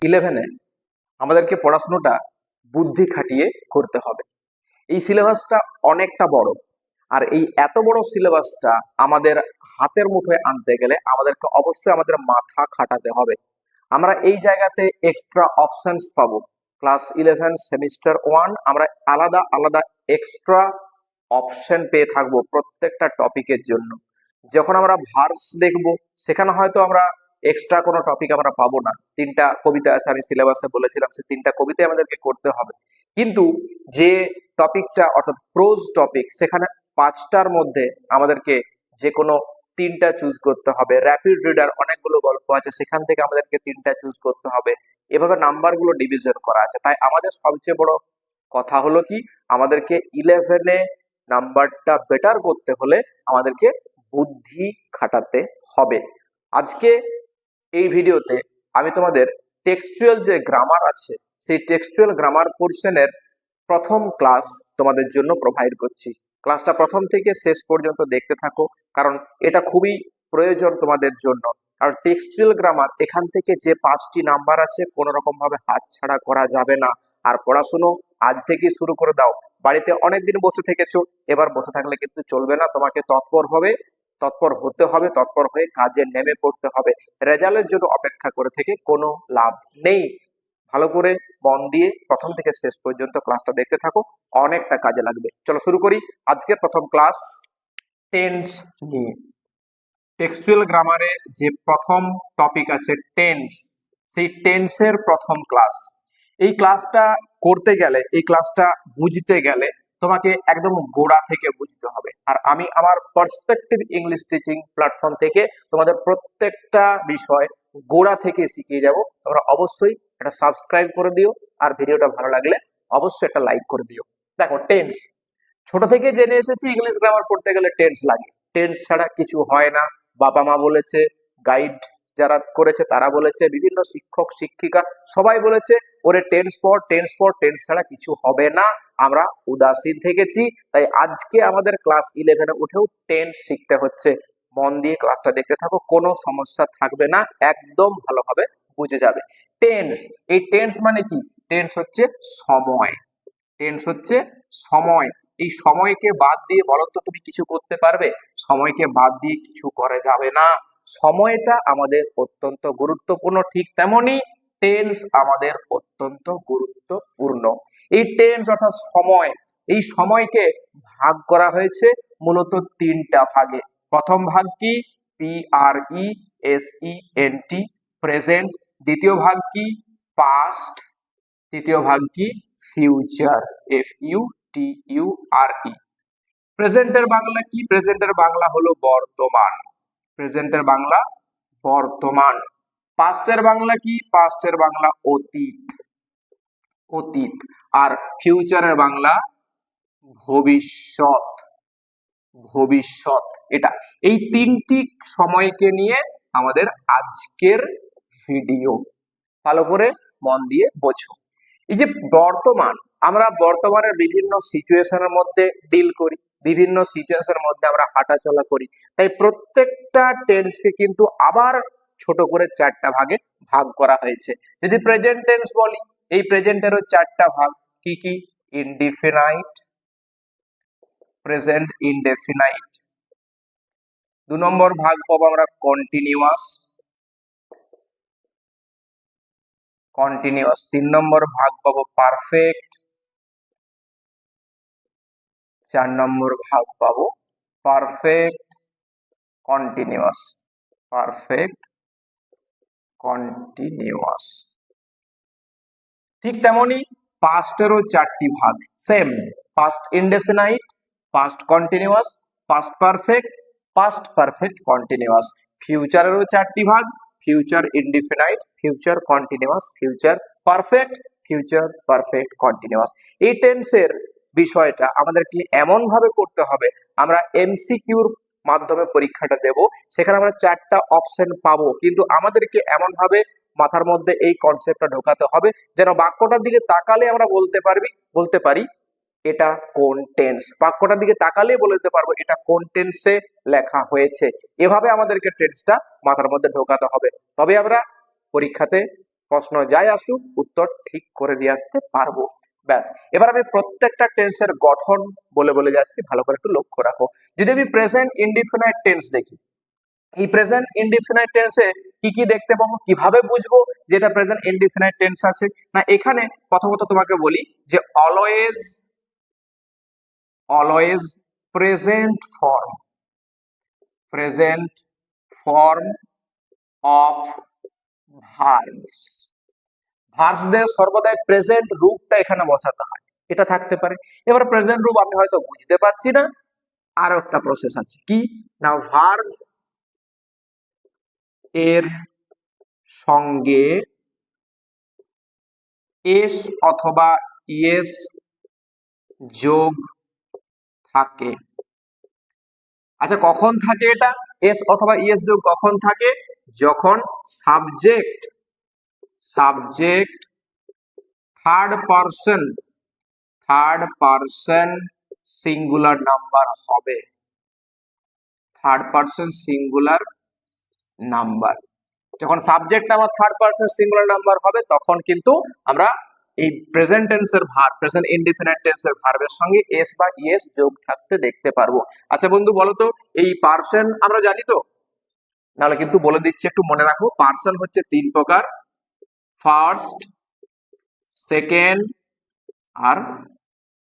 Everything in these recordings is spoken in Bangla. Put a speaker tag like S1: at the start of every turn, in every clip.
S1: 11-এ আমাদেরকে পড়াশোনাটা বুদ্ধি খাটিয়ে করতে হবে। এই সিলেবাসটা অনেকটা বড়, আর এই এত বড় সিলেবাসটা আমাদের হাতের মুঠোয় আনতে গেলে আমাদেরকে অবশ্যই আমাদের মাথা খাটাতে হবে। আমরা এই জায়গাতে এক্সট্রা অপশনস পাবো। ক্লাস 11 সেমিস্টার 1 আমরা আলাদা আলাদা এক্সট্রা অপশন পেয়ে থাকবো প্রত্যেকটা টপিকের জন্য। যখন আমরা ভার্স দেখবো সেখানে হয়তো আমরা এক্সট্রা কোনো টপিক আমরা পাবো না। 3টা কবিতা আছে, আমি সিলেবাসে বলেছিলাম সে 3টা কবিতাই আমাদেরকে করতে হবে। কিন্তু যে টপিকটা অর্থাৎ প্রোজ টপিক, সেখানে 5টার মধ্যে আমাদেরকে যে কোনো 3টা চুজ করতে হবে। র্যাপিড রিডার অনেকগুলো গল্প আছে, সেখান থেকে আমাদেরকে 3টা চুজ করতে হবে। এভাবে নাম্বারগুলো ডিভিশন করা আছে। তাই আমাদের সবচেয়ে বড় কথা হলো কি, আমাদেরকে 11-এ নাম্বারটা বেটার করতে হলে আমাদেরকে বুদ্ধি খাটাতে হবে। আজকে এই ভিডিওতে আমি তোমাদের টেক্সচুয়াল যে গ্রামার আছে সেই টেক্সচুয়াল গ্রামার পোর্শনের প্রথম ক্লাস তোমাদের জন্য প্রোভাইড করছি। ক্লাসটা প্রথম থেকে শেষ পর্যন্ত দেখতে থাকো, কারণ এটা খুবই প্রয়োজন তোমাদের জন্য। আর টেক্সচুয়াল গ্রামার এখান থেকে যে 5টি নাম্বার আছে কোনো রকম ভাবে হাতছাড়া করা যাবে না। আর পড়াশুনো আজ থেকেই শুরু করে দাও। বাড়িতে অনেকদিন বসে থেকেছো, এবার বসে থাকলে কিন্তু চলবে না, তোমাকে তৎপর হতে হবে, তৎপর হয়ে কাজে নেমে পড়তে হবে। রেজাল্টের জন্য অপেক্ষা করে থেকে কোনো লাভ নেই। ভালো করে মন দিয়ে প্রথম থেকে শেষ পর্যন্ত ক্লাসটা দেখতে থাকো, অনেকটা কাজে লাগবে। চলো শুরু করি আজকের প্রথম ক্লাস টেন্স নিয়ে। টেক্সচুয়াল গ্রামারে যে প্রথম টপিক আছে টেন্স, সেই টেন্সের প্রথম ক্লাস। এই ক্লাসটা করতে গেলে, এই ক্লাসটা বুঝতে গেলে তোমাকে একদম গোড়া থেকে বুঝতে হবে। আর আমি আমার পার্সপেক্টিভ ইংলিশ টিচিং প্ল্যাটফর্ম থেকে তোমাদের প্রত্যেকটা বিষয় গোড়া থেকে শিখিয়ে যাব। তোমরা অবশ্যই এটা সাবস্ক্রাইব করে দিও, আর ভিডিওটা ভালো লাগলে অবশ্যই একটা লাইক করে দিও। দেখো টেন্স ছোট থেকে জেনে এসেছি, ইংলিশ গ্রামার পড়তে গেলে টেন্স লাগে। টেন্স ছাড়া কিছু হয় না। বাবা মা বলেছে, গাইড যারা করেছে তারা বলেছে, বিভিন্ন শিক্ষক শিক্ষিকা সবাই বলেছে ওরে টেন্স পড়, টেন্স পড়, টেন্স ছাড়া কিছু হবে না। আমরা উদাসীন থেকেছি, তাই আজকে আমাদের ক্লাস 11-এ উঠেও টেন্স শিখতে হচ্ছে। মন দিয়ে ক্লাসটা দেখতে থাকো, কোনো সমস্যা থাকবে না, একদম ভালোভাবে বুঝে যাবে। টেন্স, এই টেন্স মানে কি? টেন্স হচ্ছে সময়। টেন্স হচ্ছে সময়। এই সময়কে বাদ দিয়ে বলো তো তুমি কিছু করতে পারবে? সময়কে বাদ দিয়ে কিছু করা যাবে না। সময়টা আমাদের অত্যন্ত গুরুত্বপূর্ণ, ঠিক তেমনি টেন্স আমাদের অত্যন্ত গুরুত্বপূর্ণ। এই টেন্স অর্থাৎ সময়, এই সময়কে ভাগ করা হয়েছে মূলত 3টা ভাগে। প্রথম ভাগ কি? PRESENT, present. দ্বিতীয় ভাগ কি? পাস্ট। তৃতীয় ভাগ কি? Future, FUTURE। প্রেজেন্টের বাংলা কি? প্রেজেন্টের বাংলা হলো বর্তমান। প্রেজেন্টের বাংলা বর্তমান। পাস্টের বাংলা কি? পাস্টের বাংলা অতীত, অতীত। আর ফিউচারের বাংলা ভবিষ্যৎ, ভবিষ্যৎ। এটা এই 3টি সময়কে নিয়ে আমাদের আজকের ভিডিও। ভালো করে মন দিয়ে বোঝো। এই যে বর্তমান, আমরা বর্তমানের বিভিন্ন সিচুয়েশনের মধ্যে ডিল করি, বিভিন্ন সিচুয়েশনের মধ্যে আমরা হাঁটাচলা করি। তাই প্রত্যেকটা টেন্সকে কিন্তু আবার ছোট করে 4টা ভাগে ভাগ করা হয়েছে। যদি প্রেজেন্ট টেন্স বলি, এই প্রেজেন্টেরও 4টা ভাগ। কি কি? Indefinite, present indefinite. 2 নম্বর ভাগ পাবো আমরা কন্টিনিউয়াস, কন্টিনিউয়াস। 3 নম্বর ভাগ পাবো পারফেক্ট। 4 নম্বর ভাগ পাবো পারফেক্ট কন্টিনিউয়াস, পারফেক্ট কন্টিনিউয়াস। ঠিক তেমনি পাস্টেরও 4টি ভাগ, same. Past indefinite, past continuous, past perfect, past perfect continuous. ফিউচারেরও 4টি ভাগ, future indefinite, future continuous, future perfect, future perfect continuous. এই টেন্সের বিষয়টা আমাদেরকে এমন ভাবে করতে হবে, আমরা MCQর মাধ্যমে পরীক্ষাটা দেব, সেখানে আমরা 4টা অপশন পাবো, কিন্তু আমাদেরকে এমন ভাবে মাথার মধ্যে এই কনসেপ্টটা ঢোকাতে হবে যেন বাক্যটার দিকে তাকালে আমরা বলতে পারি এটা কোন টেন্স। বাক্যটার দিকে তাকালে বলতে পারবো এটা কোন টেন্সে লেখা হয়েছে। এভাবে আমাদেরকে টেন্সটা মাথার মধ্যে ঢোকাতে হবে, তবে আমরা পরীক্ষাতে প্রশ্ন যাই আসুক উত্তর ঠিক করে দিয়ে আসতে পারবো। ব্যাস, এবার আমি প্রত্যেকটা টেন্সের গঠন বলে বলে যাচ্ছি, ভালো করে একটু লক্ষ্য রাখো। যদি আমি প্রেজেন্ট ইনডিফিনাইট টেন্স দেখি, এই প্রেজেন্ট ইনডিফিনাইট টেন্সে কি কি দেখতে পাবো, কিভাবে বুঝবো যেটা প্রেজেন্ট ইনডিফিনাইট টেন্স আছে? না, এখানে প্রথমত তোমাকে বলি যে always, always present form, present form of verbs, ভার্বসদের সর্বদাই প্রেজেন্ট রূপটা এখানে বসাতে হয়, এটা থাকতে পারে। এবার প্রেজেন্ট রূপ আমি হয়তো বুঝতে পারছি না, আরো একটা প্রসেস আছে, কি না ভার্ব এর সঙ্গে এস অথবা ইয়েস যোগ থাকে। আচ্ছা, কখন থাকে এটা এস অথবা ইয়েস যোগ? কখন থাকে? যখন subject, subject third person, third person singular number হবে, থার্ড পারসন সিঙ্গুলার নাম্বার। যখন সাবজেক্ট আমার থার্ড পারসন সিঙ্গুলার নাম্বার হবে তখন কিন্তু আমরা এই প্রেজেন্ট টেন্সের ভার্ব, প্রেজেন্ট ইনডিফিনাইট টেন্সের ভার্বের সঙ্গে এস বা ইয়েস যোগ থাকতে দেখতে পারবো। আচ্ছা বন্ধু বলো তো, এই পার্সন আমরা জানি তো? নাহলে কিন্তু বলে দিচ্ছি, একটু মনে রাখো। পার্সন হচ্ছে তিন প্রকার, ফার্স্ট, সেকেন্ড আর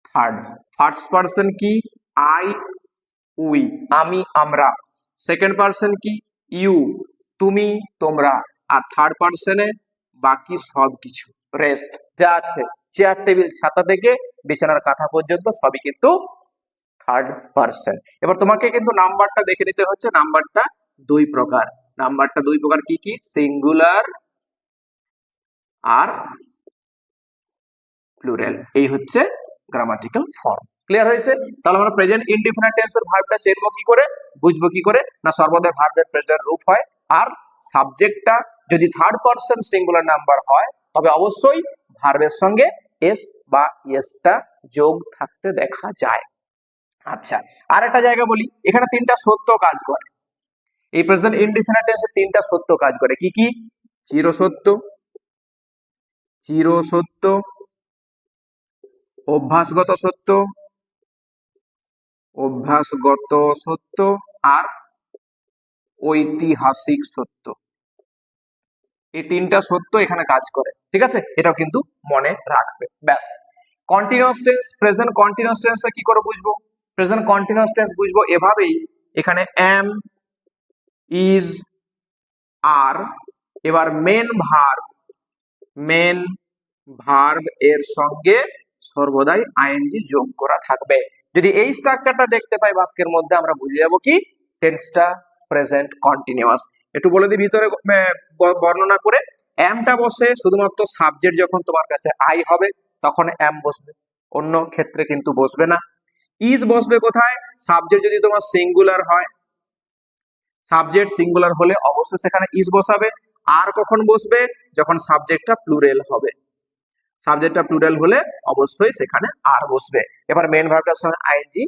S1: থার্ড। ফার্স্ট পার্সন কি? আই, উই, আমি, আমরা। সেকেন্ড পার্সন কি? ইউ, তুমি, তোমরা। আর থার্ড পার্সনে বাকি সব কিছু, রেস্ট যা আছে, চেয়ার টেবিল ছাতা থেকে বিছানার কাঁথা পর্যন্ত সবই কিন্তু থার্ড পার্সন। এবার তোমাকে কিন্তু নাম্বারটা দেখে নিতে হচ্ছে, নাম্বারটা দুই প্রকার। নাম্বারটা দুই প্রকার, কি কি? সিঙ্গুলার আর প্লুরাল। এই হচ্ছে গ্রামাটিক্যাল ফর্ম। ক্লিয়ার হয়েছে? তাহলে আমরা প্রেজেন্ট ইনডিফিনাইট টেন্সের ভার্বটা চেনবো কি করে, বুঝবো কি করে? না সর্বদা ভার্বের প্রেজেন্ট রূপ হয়, আর সাবজেক্টটা যদি থার্ড পারসন সিঙ্গুলার নাম্বার হয় তবে অবশ্যই ভার্বের সঙ্গে এস বা এসটা যোগ থাকতে দেখা যায়। আচ্ছা, আর একটা জায়গা বলি, এখানে তিনটা সত্য কাজ করে। এই প্রেজেন্ট ইনডিফিনাইট টেন্সে তিনটা সত্য কাজ করে, কি কি? চিরসত্য, চিরসত্য, অভ্যাসগত সত্য, অভ্যাসগত সত্য, আর ঐতিহাসিক সত্য। এই তিনটা সত্য এখানে কাজ করে, ঠিক আছে? এটাও কিন্তু মনে রাখবে। ব্যাস, continuous tense, present continuous tense কি করে বুঝবো? প্রেজেন্ট কন্টিনিউয়াস টেন্স বুঝবো এভাবেই, এখানে এম, ইজ, আর, এবার মেন ভার্ব, মেন ভার্ব এর সঙ্গে সর্বদাই আইএনজি যোগ করা থাকবে। যদি এই স্ট্রাকচারটা দেখতে পাই বাক্যের মধ্যে, আমরা বুঝে যাবো কি টেন্সটা প্রেজেন্ট কন্টিনিউয়াস। একটু বলে দিই ভিতরে বর্ণনা করে। এমটা বসে শুধুমাত্র সাবজেক্ট যখন তোমার কাছে আই হবে তখন এম বসবে, অন্য ক্ষেত্রে কিন্তু বসবে না। ইজ বসবে কোথায়? সাবজেক্ট যদি তোমার সিঙ্গুলার হয়, সাবজেক্ট সিঙ্গুলার হলে অবশ্যই সেখানে ইজ বসাবে। আর কখন বসবে? যখন সাবজেক্টটা প্লুরাল হবে, সাবজেক্টটা প্লুরাল হলে অবশ্যই সেখানে আর বসবে। এবার মেন ভার্বটার সঙ্গে আইএনজি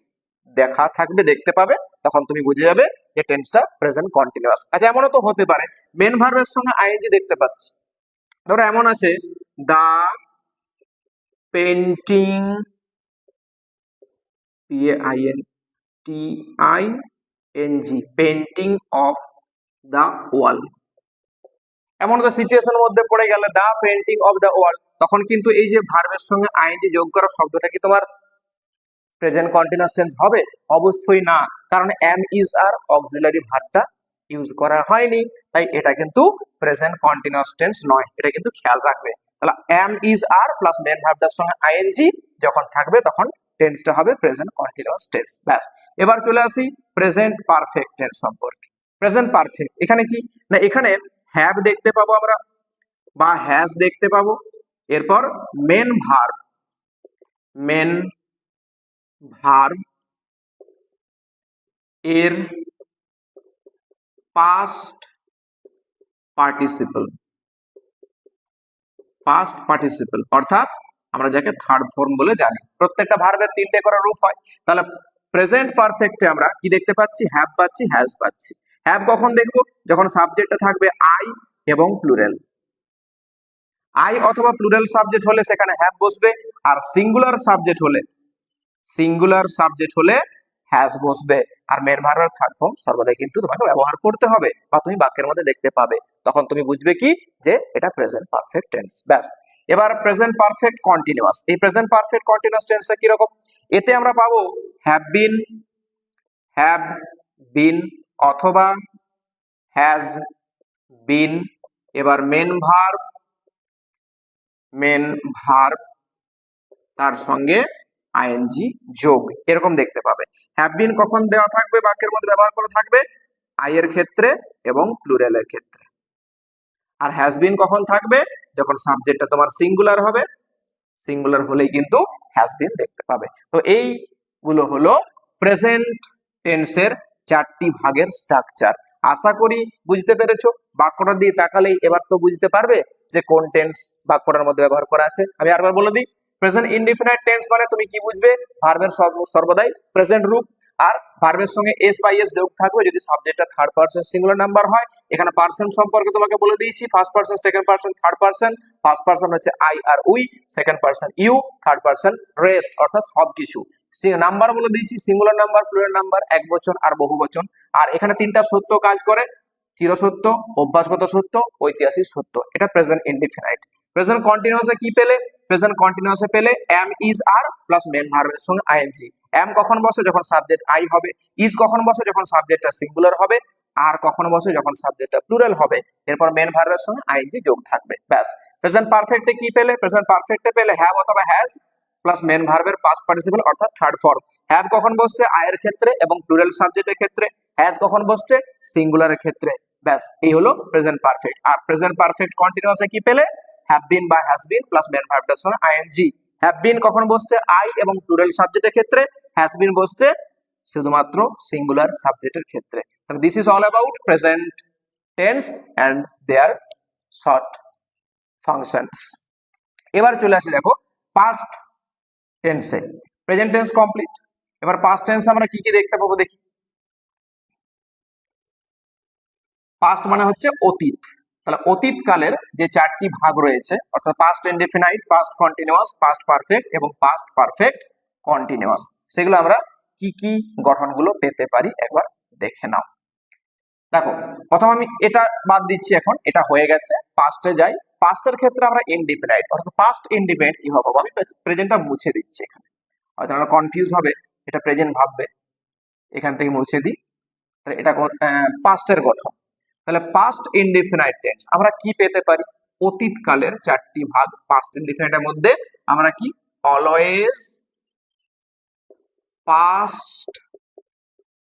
S1: দেখা থাকবে, দেখতে পাবে, তখন তুমি বুঝে যাবে যে টেন্সটা প্রেজেন্ট কন্টিনিউয়াস। আচ্ছা, এমনও তো হতে পারে মেন ভার্বের সঙ্গে আইএনজি দেখতে পাচ্ছি, ধরো এমন আছে the painting, PAINTING, painting of the wall. এমন তো সিচুয়েশনের মধ্যে পড়ে গেলে দা পেন্টিং অফ দা ওয়াল, তখন কিন্তু এই যে ভার্বের সঙ্গে আইএনজি যোগ করা শব্দটা কি তোমার প্রেজেন্ট কন্টিনিউয়াস টেন্স হবে? অবশ্যই না, কারণ এম, ইজ, আর অক্সিলারি ভার্বটা ইউজ করা হয়নি, তাই এটা কিন্তু প্রেজেন্ট কন্টিনিউয়াস টেন্স নয়, এটা কিন্তু খেয়াল রাখবে। তাহলে am, is, R plus main ভার্বটার সঙ্গে আইএনজি যখন থাকবে তখন টেন্সটা হবে প্রেজেন্ট কন্টিনিউয়াস টেন্স। ব্যাস, এবার চলে আসি প্রেজেন্ট পারফেক্ট টেন্স সম্পর্কে। প্রেজেন্ট পারফেক্ট এখানে কি না, এখানে হ্যাভ দেখতে পাবো আমরা বা হ্যাজ দেখতে পাবো, এরপর মেন ভার্ব, মেন ভার্ব এর পাস্ট পার্টিসিপল, পাস্ট পার্টিসিপল অর্থাৎ আমরা যাকে থার্ড ফর্ম বলে জানি। প্রত্যেকটা ভার্বের তিনটে করে রূপ হয়, তাহলে প্রেজেন্ট পারফেক্টে আমরা কি দেখতে পাচ্ছি? হ্যাভ পাচ্ছি, হ্যাজ পাচ্ছি। হ্যাভ কখন দেখবো? যখন সাবজেক্টে থাকবে আই এবং প্লুরাল। আই অথবা প্লুরাল সাবজেক্ট হলে সেখানে হ্যাভ বসবে, আর সিঙ্গুলার সাবজেক্ট হলে হ্যাজ বসবে। আর মেন ভার্বের থার্ড ফর্ম সর্বদাই কিন্তু তোমাকে ব্যবহার করতে হবে বা তুমি বাক্যের মধ্যে দেখতে পাবে, তখন তুমি বুঝবে কি যে এটা প্রেজেন্ট পারফেক্ট টেন্স। ব্যাস, এবার প্রেজেন্ট পারফেক্ট কন্টিনিউয়াস। এই প্রেজেন্ট পারফেক্ট কন্টিনিউয়াস টেন্সে কি রকম? এতে আমরা পাবো হ্যাভ বিন অথবা হ্যাজ বিন, এবার মেন ভার্ব তার সঙ্গে আইএনজি যোগ, এরকম দেখতে পাবে। হ্যাভ বিন কখন দেওয়া থাকবে, বাক্যের মধ্যে ব্যবহার করে থাকবে? আই এর ক্ষেত্রে এবং প্লুরালের ক্ষেত্রে। আর হ্যাজ বিন কখন থাকবে? যখন সাবজেক্টটা তোমার সিঙ্গুলার হবে, সিঙ্গুলার হলেই কিন্তু হ্যাজ বিন দেখতে পাবে। তো এইগুলো হলো প্রেজেন্ট টেন্সের 4টি ভাগের স্ট্রাকচার। আশা করি বুঝতে পেরেছো। বাক্যটা দিয়ে তাকালেই এবার তো বুঝতে পারবে যে কোন টেন্স বাক্যটার মধ্যে ব্যবহার করা আছে। আমি আরেকবার বলে দিই, প্রেজেন্ট ইনডিফিনাইট টেন্স মানে তুমি কি বুঝবে? ভার্বের সর্বদাই প্রেজেন্ট রূপ, আর ভার্বের সঙ্গে এস বাই এস যোগ থাকবে যদি সাবজেক্টটা থার্ড পারসন সিঙ্গুলার নাম্বার হয়। এখানে পারসন সম্পর্কে তোমাকে বলে দিয়েছি, first person, second person, third person. First person হচ্ছে আই আর we, second person you, third person rest, অর্থাৎ সবকিছু। নাম্বার বলে দিয়েছি, সিঙ্গুলার নাম্বার, প্লুরাল নাম্বার, একবচন আর বহুবচন। আর এখানে 3টা সত্য কাজ করে, চিরসত্য, অভ্যাসগত সত্য, ঐতিহাসিক সত্য। এটা প্রেজেন্ট ইনডিফিনাইট। প্রেজেন্ট কন্টিনিউয়াসে কি পেলে? প্রেজেন্ট কন্টিনিউয়াসে পেলে am, is, R plus main ভার্বের সঙ্গে আইএনজি। এম কখন বসে? যখন সাবজেক্ট আই হবে। ইজ কখন বসে? যখন সাবজেক্টটা সিঙ্গুলার হবে। আর কখন বসে? যখন সাবজেক্টটা প্লুরাল হবে। এরপর মেন ভার্বের সঙ্গে আইএনজি যোগ থাকবে। ব্যাস। প্রেজেন্ট পারফেক্টে কি পেলে? প্রেজেন্ট পারফেক্টে পেলে হ্যাভ অথবা হ্যাজ প্লাস মেন ভার্বের পাস্ট পার্টিসিপল অর্থাৎ থার্ড ফর্ম। হ্যাভ কখন বসছে? আয়ের ক্ষেত্রে এবং প্লুরাল সাবজেক্টের ক্ষেত্রে। হ্যাজ কখন বসছে? সিঙ্গুলারের ক্ষেত্রে। ব্যাস, এই হলো প্রেজেন্ট পারফেক্ট। আর প্রেজেন্ট পারফেক্ট কন্টিনিউয়াসে কি পেলে? হ্যাভ বিন বা হ্যাজ বিন প্লাস মেন ভার্বটার সঙ্গে আইএনজি। হ্যাভ বিন কখন বসছে? আই এবং প্লুরাল সাবজেক্টের ক্ষেত্রে। হ্যাজ বিন বসছে শুধুমাত্র সিঙ্গুলার সাবজেক্টের ক্ষেত্রে। তাহলে this is all about present tense and their short functions. এবার চলে আসি দেখো পাস্ট টেন্সে। প্রেজেন্ট টেন্স কমপ্লিট, এবার পাস্ট টেন্স আমরা কি কি দেখতে পাবো দেখি। পাস্ট মানে হচ্ছে অতীত। তাহলে অতীত কালের যে 4টি ভাগ রয়েছে, অর্থাৎ past indefinite, past continuous, past perfect এবং পাস্ট পারফেক্ট কন্টিনিউয়াস, সেগুলো আমরা কি কি গঠনগুলো পেতে পারি একবার দেখে নাও। দেখো, প্রথম আমি এটা বাদ দিচ্ছি, এখন এটা হয়ে গেছে, পাস্টে যাই। পাস্টের ক্ষেত্রে আমরা ইনডিফিনাইট অর্থাৎ পাস্ট ইনডিফিনাইট কি হবে? আমি প্রেজেন্টটা মুছে দিচ্ছি এখানে, হয়তো আমরা কনফিউজ হবে, এটা প্রেজেন্ট ভাববে, এখান থেকে মুছে দিই। তাহলে এটা পাস্টের গঠন। তাহলে পাস্ট ইনডিফিনাইট টেন্স আমরা কি পেতে পারি? অতীতকালের 4টি ভাগ। পাস্ট ইনডিফিনাইটের মধ্যে আমরা কি? Always, past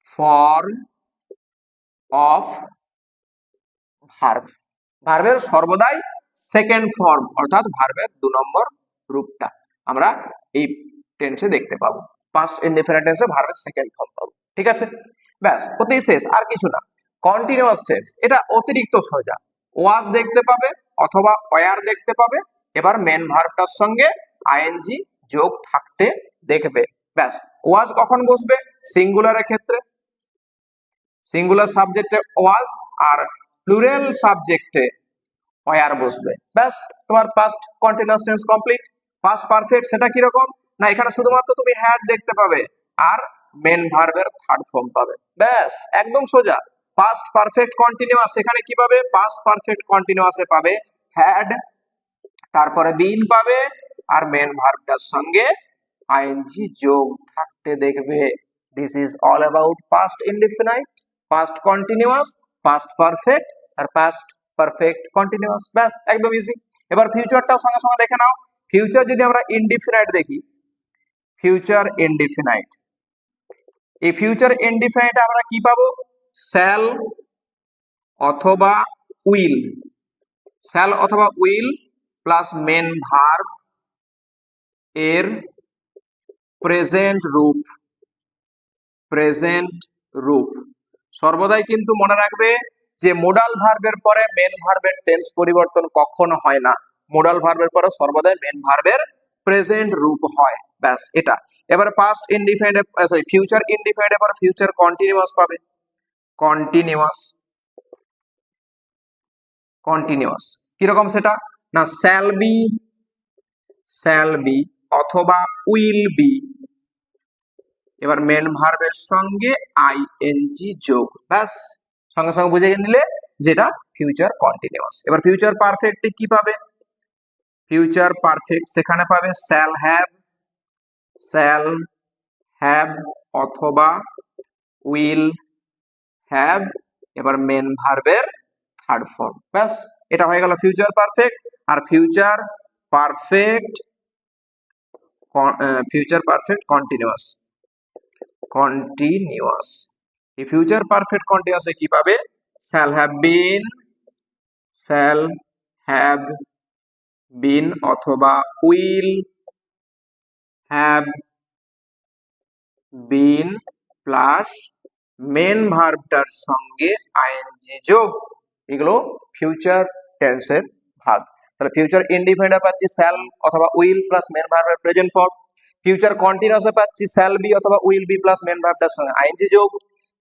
S1: form of verb, ভার্বের সর্বদাই সেকেন্ড ফর্ম অর্থাৎ ভার্বের 2 নম্বর রূপটা আমরা এই টেন্সে দেখতে পাবো। পাস্ট ইনডিফিনাইট টেন্সে ভার্বের সেকেন্ড ফর্ম পাবো। ঠিক আছে, ব্যাস, হতেই শেষ, আর কিছু না। কন্টিনিউয়াস টেন্স এটা অতিরিক্ত সোজা। ওয়াজ দেখতে পাবে অথবা ওয়ার দেখতে পাবে, এবার মেন ভার্বটার সঙ্গে আইএনজি যোগ থাকতে দেখবে। ব্যাস, ওয়াজ কখন বসবে? সিঙ্গুলারের ক্ষেত্রে, সিঙ্গুলার সাবজেক্টে ওয়াজ, আর প্লুরাল সাবজেক্টে ওয়ার বসবে। ব্যাস, তোমার past continuous tense complete. Past perfect সেটা কি রকম? না, এখানে শুধুমাত্র তুমি হ্যাড দেখতে পাবে আর মেন ভার্বের থার্ড ফর্ম পাবে। ব্যাস, একদম সোজা। পাস্ট পারফেক্ট কন্টিনিউয়াস এখানে কি পাবে? পাস্ট পারফেক্ট কন্টিনিউয়াসে পাবে হ্যাড, তারপরে বিন পাবে, আর মেন ভার্বটার সঙ্গে আইএনজি যোগ থাকতে দেখবে। This is all about past indefinite, past continuous, past perfect আর পাস্ট পারফেক্ট কন্টিনিউয়াস। ব্যাস, একদম ইজি। এবার ফিউচারটাও সঙ্গে সঙ্গে দেখে নাও। ফিউচার যদি আমরা ইনডিফিনাইট দেখি, ফিউচার ইনডিফিনাইট, এই ফিউচার ইনডিফিনাইটে আমরা কি পাবো? শ্যাল অথবা উইল, শ্যাল অথবা উইল প্লাস মেন ভার্ব এর প্রেজেন্ট রূপ, প্রেজেন্ট রূপ। সর্বদাই কিন্তু মনে রাখবে যে মোডাল ভার্বের পরে মেন ভার্বের টেন্স পরিবর্তন কখনো হয় না। মোডাল ভার্বের পরে সর্বদাই মেন ভার্বের প্রেজেন্ট রূপ হয়। ব্যাস, এটা। এবার past indefinite, sorry, future indefinite এবার ফিউচার কন্টিনিউয়াস পাবে। কন্টিনিউয়াস, কন্টিনিউয়াস কিরকম সেটা? না শ্যাল বি অথবা উইল বি, এবার মেন ভার্বের সঙ্গে আইএনজি যোগ, ব্যাস সঙ্গে সঙ্গে বুঝে নিলে যেটা ফিউচার কন্টিনিউয়াস। এবার ফিউচার পারফেক্টে কি পাবে? ফিউচার পারফেক্ট সেখানে পাবে শ্যাল হ্যাভ অথবা উইল হ্যাভ, এবার মেন ভার্বের থার্ড ফর্ম, ব্যাস এটা হয়ে গেল ফিউচার পারফেক্ট। আর ফিউচার পারফেক্ট কন্টিনিউয়াস, এই ফিউচার পারফেক্ট কন্টিনিউয়াসে কি পাবে? শ্যাল হ্যাভ বিন অথবা will have been plus main ভার্বটার সঙ্গে আইএনজি যোগ, এগুলো ফিউচার টেন্সের ভাগ। তাহলে ফিউচার ইনডিফিনিটে পাচ্ছি শ্যাল অথবা উইল প্লাস মেন ভার্বের প্রেজেন্ট ফর্ম, ফিউচার কন্টিনিউয়াসে পাচ্ছি শ্যাল বি অথবা উইল বি প্লাস মেন ভার্বটার সঙ্গে আইএনজি যোগ,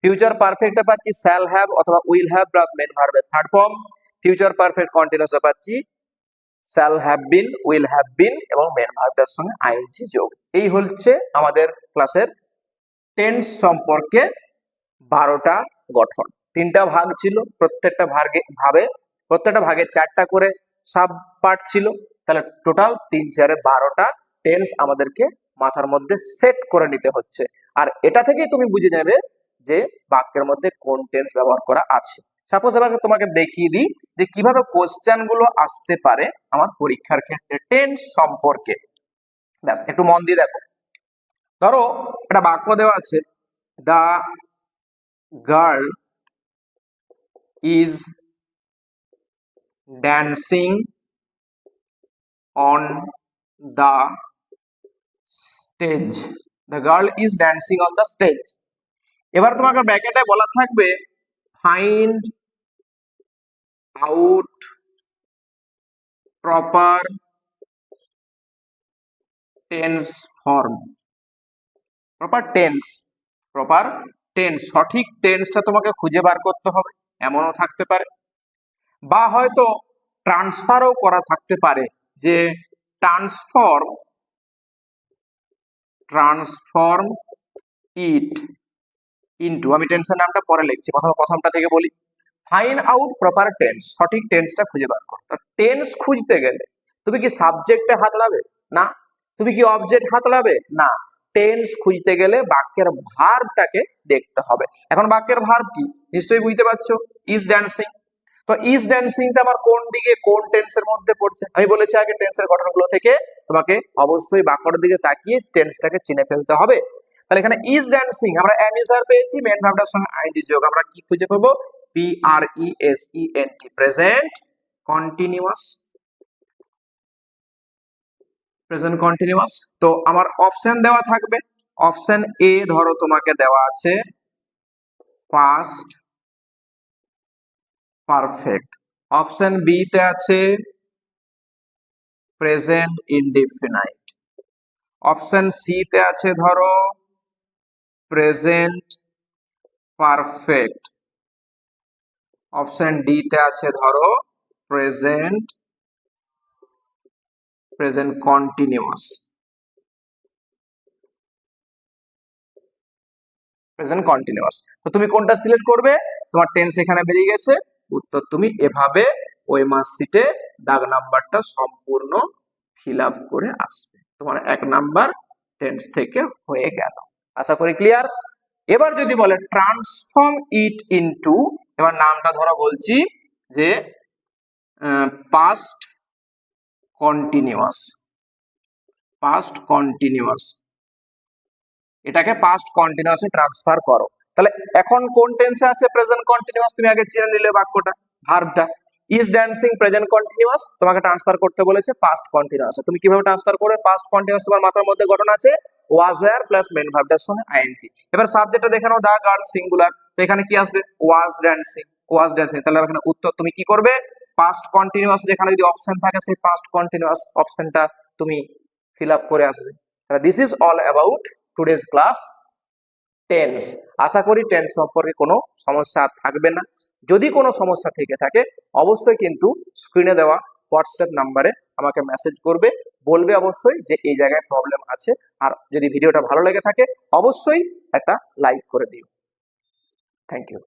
S1: ফিউচার পারফেক্টে পাচ্ছি শ্যাল হ্যাভ অথবা উইল হ্যাভ প্লাস মেন ভার্বের থার্ড ফর্ম, ফিউচার পারফেক্ট কন্টিনিউয়াসে পাচ্ছি shall have bin, will have বিন এবং মেন ভার্বটার সঙ্গে আইএনজি যোগ। এই হচ্ছে আমাদের ক্লাসের টেন্স সম্পর্কে 12টা গঠন। 3টা ভাগ ছিল, প্রত্যেকটা ভাগে 4টা করে সাব পার্ট ছিল, তাহলে টোটাল 3 4 12টা টেন্স আমাদেরকে মাথার মধ্যে সেট করে নিতে হচ্ছে। আর এটা থেকেই তুমি বুঝে যাবে যে বাক্যের মধ্যে কোন টেন্স ব্যবহার করা আছে। সাপোজ এবার তোমাকে দেখিয়ে দিই যে কিভাবে কোশ্চেন গুলো আসতে পারে আমার পরীক্ষার ক্ষেত্রে টেন্স সম্পর্কে। ব্যাস একটু মন দিয়ে দেখো। ধরো একটা বাক্য দেওয়া আছে, the girl is dancing on the stage, the girl is dancing on the stage. এবার তোমাকে ব্র্যাকেটে বলা থাকবে find out proper tense form, proper tense সঠিক টেন্সটা তোমাকে খুঁজে বার করতে হবে, এমনও থাকতে পারে। বা হয়তো ট্রান্সফারও করা থাকতে পারে, যে ট্রান্সফর্ম ইট ইনটু, আমি টেন্সের নামটা পরে লিখছি, প্রথমটা থেকে বলি। ফাইন্ড আউট প্রপার টেন্স, সঠিক টেন্সটা খুঁজে বার করো। টেন্স খুঁজতে গেলে তুমি কি সাবজেক্টে হাতড়াবে? না। তুমি কি অবজেক্ট হাতড়াবে? না। টেন্স খুঁজতে গেলে বাক্যের ভার্বটাকে দেখতে হবে। এখন বাক্যের ভার্ব কি নিশ্চয়ই বুঝতে পারছো, ইজ ড্যান্সিং। তো ইজ ড্যান্সিংটা আমার কোন দিকে, কোন টেন্সের মধ্যে পড়ছে? আমি বলেছি আগে টেন্সের গঠনগুলো থেকে তোমাকে অবশ্যই বাক্যটার দিকে তাকিয়ে টেন্সটাকে চিনে ফেলতে হবে। তাহলে এখানে ইজ ড্যান্সিং আমরা এম ইজ আর পেয়েছি, মেন ভার্বটার সঙ্গে আইএনজি যোগ, আমরা কি খুঁজে পাবো? PRESENT, present continuous. তো আমার অপশন দেওয়া থাকবে, অপশন এ ধরো তোমাকে দেওয়া আছে পাস্ট পারফেক্ট, অপশন বি তে আছে প্রেজেন্ট ইনডিফিনাইট, অপশন সি তে আছে ধরো প্রেজেন্ট পারফেক্ট, অপশন ডি তে আছে ধরো প্রেজেন্ট কন্টিনিউয়াস। তো তুমি কোনটা সিলেক্ট করবে? তোমার টেন্স এখানে বেরিয়ে গেছে, উত্তর তুমি এভাবে ওএমআর শিটে দাগ নাম্বারটা সম্পূর্ণ ফিল আপ করে আসবে। তোমার 1 নাম্বার টেন্স থেকে হয়ে গেল। আশা করি ক্লিয়ার। এবার যদি বলে ট্রান্সফর্ম ইট ইনটু, এবার নামটা ধরো বলছি যে পাস্ট কন্টিনিউয়াস, এটাকে পাস্ট কন্টিনিউয়াসে ট্রান্সফার করো। তাহলে এখন কোন টেন্সে আছে? Present continuous. তুমি আগে চিনে নিলে বাক্যটা, ভার্বটা ইজ ড্যান্সিং প্রেজেন্ট কন্টিনিউয়াস, তোমাকে ট্রান্সফার করতে বলেছে পাস্ট কন্টিনিউয়াসে। তুমি কিভাবে ট্রান্সফার করবে? পাস্ট কন্টিনিউয়াস তোমার মাথার মধ্যে গঠন আছে ওয়াজ ওয়্যার প্লাস মেন ভার্বটার সঙ্গে আইএনজি। এবার সাবজেক্টটা দেখে নাও, দা গার্ল সিঙ্গুলার, তো এখানে কি আসবে? ওয়াজ ড্যান্সিং। তাহলে এখানে উত্তর তুমি কি করবে? পাস্ট কন্টিনিউয়াস যেখানে যদি অপশন থাকে সেই পাস্ট কন্টিনিউয়াস অপশনটা তুমি ফিল আপ করে আসবে। তাহলে this is all about today's class tense. আশা করি টেন্স সম্পর্কে কোনো সমস্যা থাকবে না। যদি কোনো সমস্যা থেকে থাকে অবশ্যই কিন্তু স্ক্রিনে দেওয়া হোয়াটসঅ্যাপ নাম্বারে আমাকে মেসেজ করবে, বলবে অবশ্যই যে এই জায়গায় প্রবলেম আছে। আর যদি ভিডিওটা ভালো লেগে থাকে অবশ্যই একটা লাইক করে দিও। Thank you.